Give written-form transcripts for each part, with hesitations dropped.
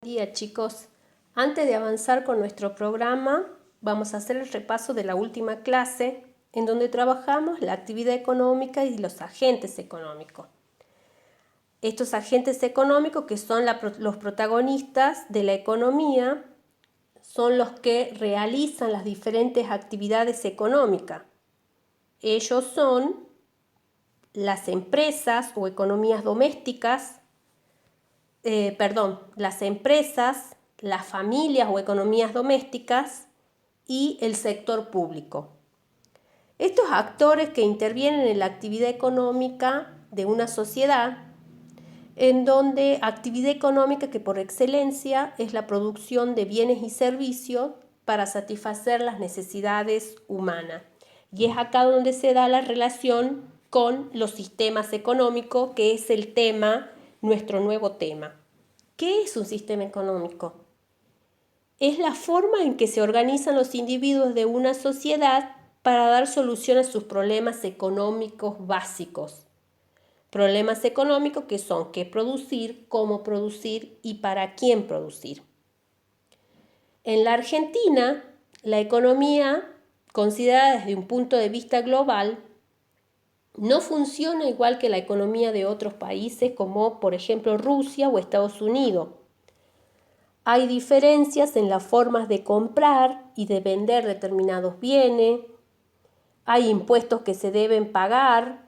Día, chicos. Antes de avanzar con nuestro programa, vamos a hacer el repaso de la última clase, en donde trabajamos la actividad económica y los agentes económicos. Estos agentes económicos, que son los protagonistas de la economía, son los que realizan las diferentes actividades económicas. Ellos son las empresas o economías domésticas, las empresas, las familias o economías domésticas y el sector público. Estos actores que intervienen en la actividad económica de una sociedad, en donde actividad económica que por excelencia es la producción de bienes y servicios para satisfacer las necesidades humanas. Y es acá donde se da la relación con los sistemas económicos, que es el tema, nuestro nuevo tema. ¿Qué es un sistema económico? Es la forma en que se organizan los individuos de una sociedad para dar solución a sus problemas económicos básicos. Problemas económicos que son qué producir, cómo producir y para quién producir. En la Argentina, la economía, considerada desde un punto de vista global, no funciona igual que la economía de otros países como, por ejemplo, Rusia o Estados Unidos. Hay diferencias en las formas de comprar y de vender determinados bienes. Hay impuestos que se deben pagar.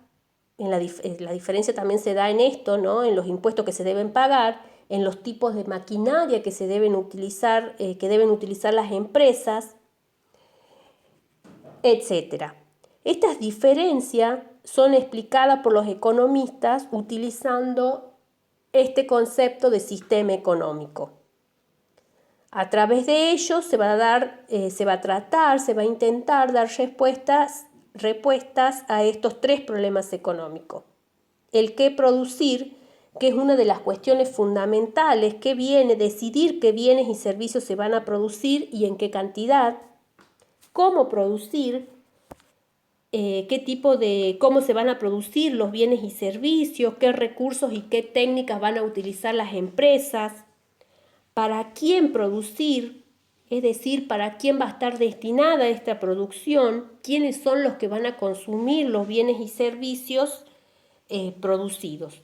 La diferencia también se da en esto, ¿no? En los impuestos que se deben pagar, en los tipos de maquinaria que se deben utilizar, las empresas, etc. Estas diferencias son explicadas por los economistas utilizando este concepto de sistema económico. A través de ello se va a intentar dar respuestas a estos tres problemas económicos. El qué producir, que es una de las cuestiones fundamentales, decidir qué bienes y servicios se van a producir y en qué cantidad. Cómo producir, cómo se van a producir los bienes y servicios, qué recursos y qué técnicas van a utilizar las empresas. Para quién producir, es decir, para quién va a estar destinada esta producción, quiénes son los que van a consumir los bienes y servicios producidos.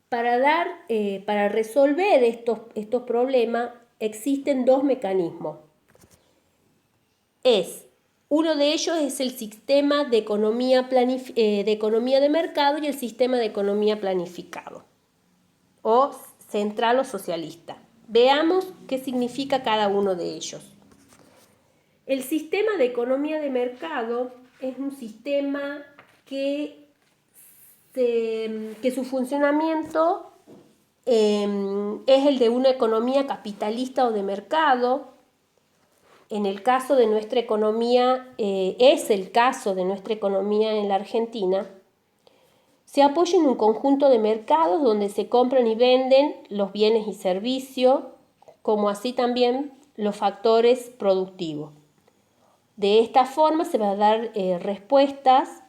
Para resolver estos problemas existen dos mecanismos. Uno de ellos es el sistema de economía de mercado y el sistema de economía planificado, o central o socialista. Veamos qué significa cada uno de ellos. El sistema de economía de mercado es un sistema que su funcionamiento es el de una economía capitalista o de mercado. En el caso de nuestra economía, es el caso de nuestra economía en la Argentina. Se apoya en un conjunto de mercados donde se compran y venden los bienes y servicios, como así también los factores productivos. De esta forma se van a dar respuestas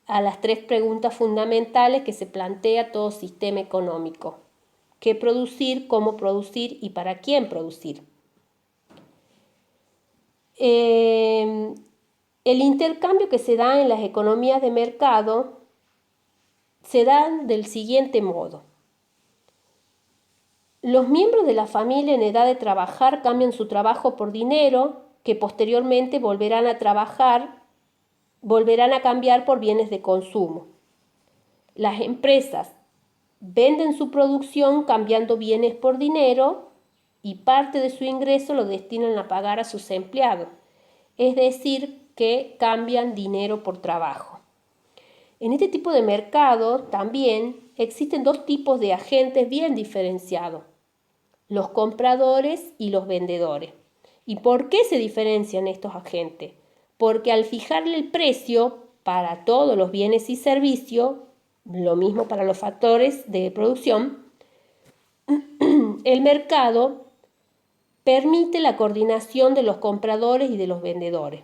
a las tres preguntas fundamentales que se plantea todo sistema económico. ¿Qué producir, cómo producir y para quién producir? El intercambio que se da en las economías de mercado se dan del siguiente modo. Los miembros de la familia en edad de trabajar cambian su trabajo por dinero, que posteriormente volverán a cambiar por bienes de consumo. Las empresas venden su producción cambiando bienes por dinero y parte de su ingreso lo destinan a pagar a sus empleados, es decir, que cambian dinero por trabajo. En este tipo de mercado también existen dos tipos de agentes bien diferenciados, los compradores y los vendedores. ¿Y por qué se diferencian estos agentes? Porque al fijarle el precio para todos los bienes y servicios, lo mismo para los factores de producción, el mercado permite la coordinación de los compradores y de los vendedores.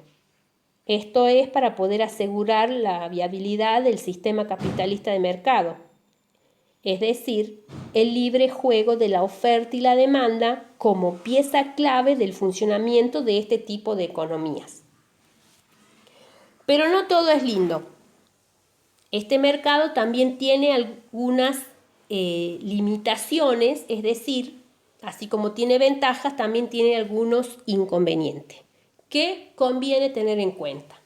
Esto es para poder asegurar la viabilidad del sistema capitalista de mercado. es decir, el libre juego de la oferta y la demanda como pieza clave del funcionamiento de este tipo de economías. Pero no todo es lindo. Este mercado también tiene algunas limitaciones, es decir, así como tiene ventajas, también tiene algunos inconvenientes que conviene tener en cuenta.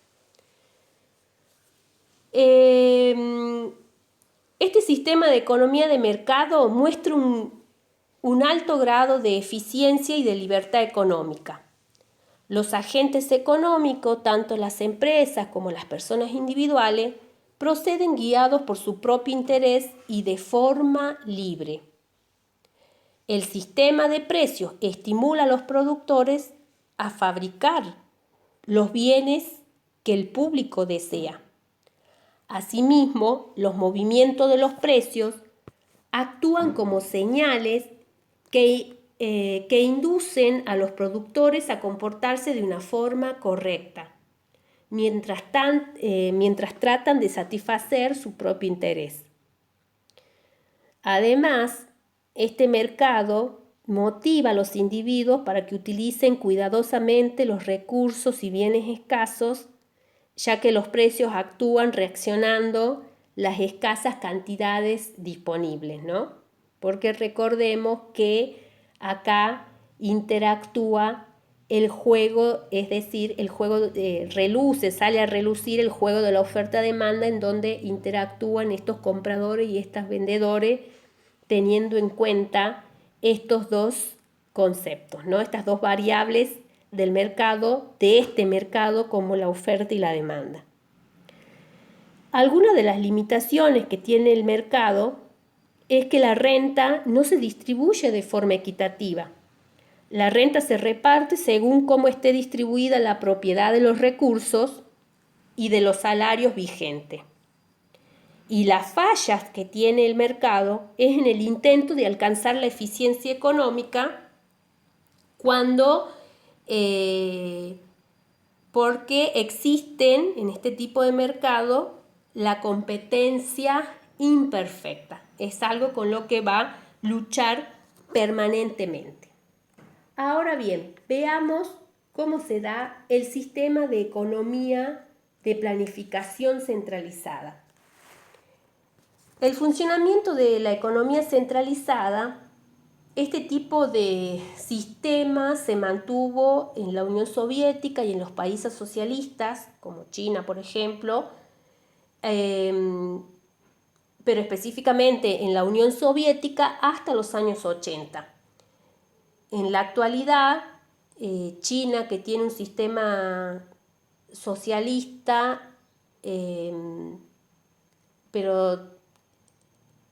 Este sistema de economía de mercado muestra un alto grado de eficiencia y de libertad económica. Los agentes económicos, tanto las empresas como las personas individuales, proceden guiados por su propio interés y de forma libre. El sistema de precios estimula a los productores a fabricar los bienes que el público desea. Asimismo, los movimientos de los precios actúan como señales que inducen a los productores a comportarse de una forma correcta, mientras tratan de satisfacer su propio interés. Además, este mercado motiva a los individuos para que utilicen cuidadosamente los recursos y bienes escasos, ya que los precios actúan reaccionando las escasas cantidades disponibles, ¿no? Porque recordemos que acá interactúa el juego, es decir, el juego sale a relucir el juego de la oferta-demanda, en donde interactúan estos compradores y estos vendedores teniendo en cuenta estos dos conceptos, ¿no? Estas dos variables del mercado, de este mercado, como la oferta y la demanda. Algunas de las limitaciones que tiene el mercado es que la renta no se distribuye de forma equitativa. La renta se reparte según cómo esté distribuida la propiedad de los recursos y de los salarios vigentes. Y las fallas que tiene el mercado es en el intento de alcanzar la eficiencia económica porque existen en este tipo de mercado la competencia imperfecta. Es algo con lo que va a luchar permanentemente. Ahora bien, veamos cómo se da el sistema de economía de planificación centralizada. El funcionamiento de la economía centralizada, este tipo de sistema se mantuvo en la Unión Soviética y en los países socialistas, como China, por ejemplo, pero específicamente en la Unión Soviética hasta los años 80. En la actualidad, China, que tiene un sistema socialista, pero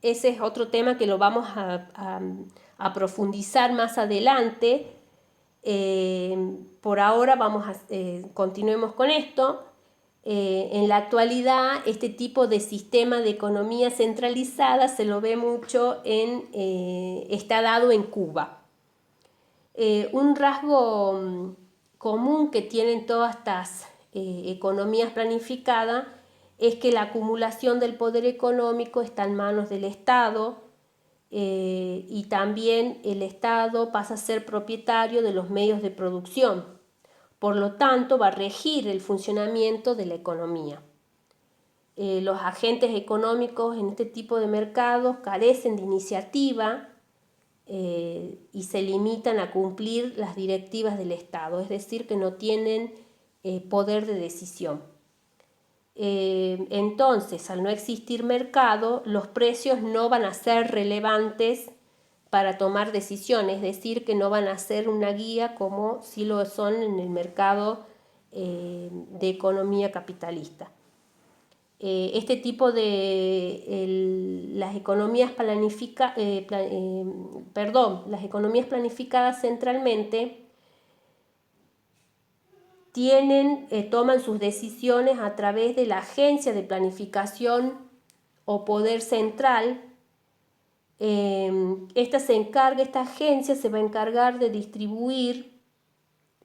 ese es otro tema que lo vamos a profundizar más adelante. Por ahora continuemos con esto. En la actualidad, este tipo de sistema de economía centralizada se lo ve mucho está dado en Cuba. Un rasgo común que tienen todas estas economías planificadas es que la acumulación del poder económico está en manos del Estado y también el Estado pasa a ser propietario de los medios de producción. Por lo tanto, va a regir el funcionamiento de la economía. Los agentes económicos en este tipo de mercados carecen de iniciativa y se limitan a cumplir las directivas del Estado, es decir, que no tienen poder de decisión. Entonces, al no existir mercado, los precios no van a ser relevantes para tomar decisiones, es decir, que no van a ser una guía como sí lo son en el mercado de economía capitalista. Este tipo de las economías planificadas centralmente toman sus decisiones a través de la agencia de planificación o poder central. Esta agencia se va a encargar de distribuir,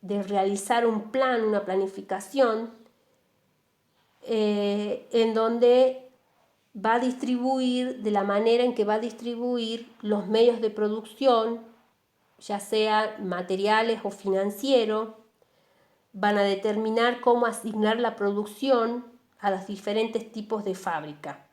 de realizar un plan, una planificación, en donde va a distribuir de la manera en que va a distribuir los medios de producción, ya sea materiales o financieros, van a determinar cómo asignar la producción a los diferentes tipos de fábrica.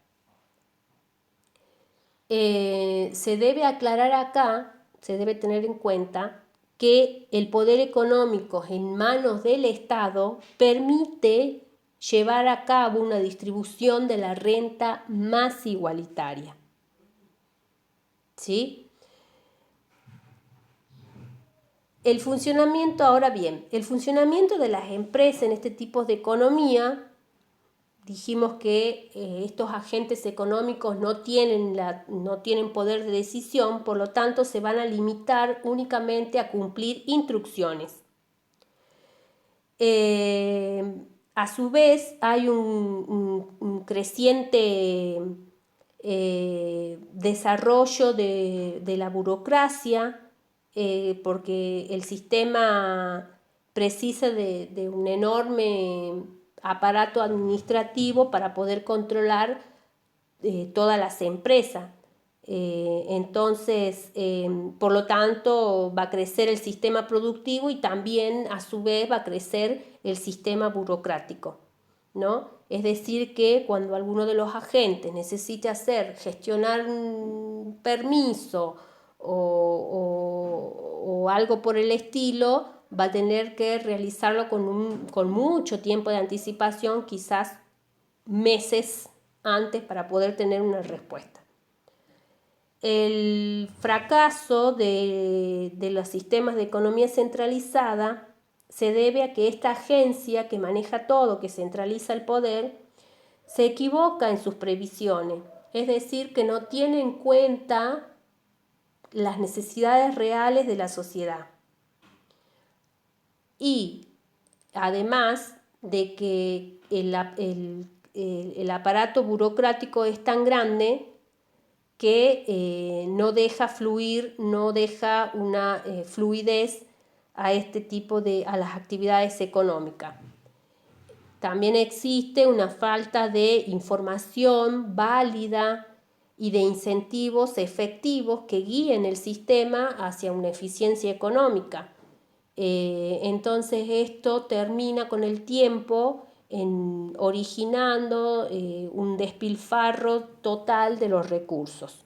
Se debe aclarar acá, se debe tener en cuenta que el poder económico en manos del Estado permite llevar a cabo una distribución de la renta más igualitaria. ¿Sí? El funcionamiento, ahora bien, el funcionamiento de las empresas en este tipo de economía, dijimos que estos agentes económicos no tienen poder de decisión, por lo tanto se van a limitar únicamente a cumplir instrucciones. A su vez hay un creciente desarrollo de la burocracia, porque el sistema precisa de un enorme aparato administrativo para poder controlar todas las empresas. Entonces, por lo tanto, va a crecer el sistema productivo y también, a su vez, va a crecer el sistema burocrático, ¿no? Es decir, que cuando alguno de los agentes necesite gestionar un permiso o algo por el estilo, va a tener que realizarlo con mucho tiempo de anticipación, quizás meses antes, para poder tener una respuesta. El fracaso de los sistemas de economía centralizada se debe a que esta agencia que maneja todo, que centraliza el poder, se equivoca en sus previsiones, es decir, que no tiene en cuenta las necesidades reales de la sociedad. Y además de que el aparato burocrático es tan grande que no deja fluir, no deja una fluidez a este tipo a las actividades económicas. También existe una falta de información válida y de incentivos efectivos que guíen el sistema hacia una eficiencia económica. Entonces esto termina con el tiempo originando un despilfarro total de los recursos.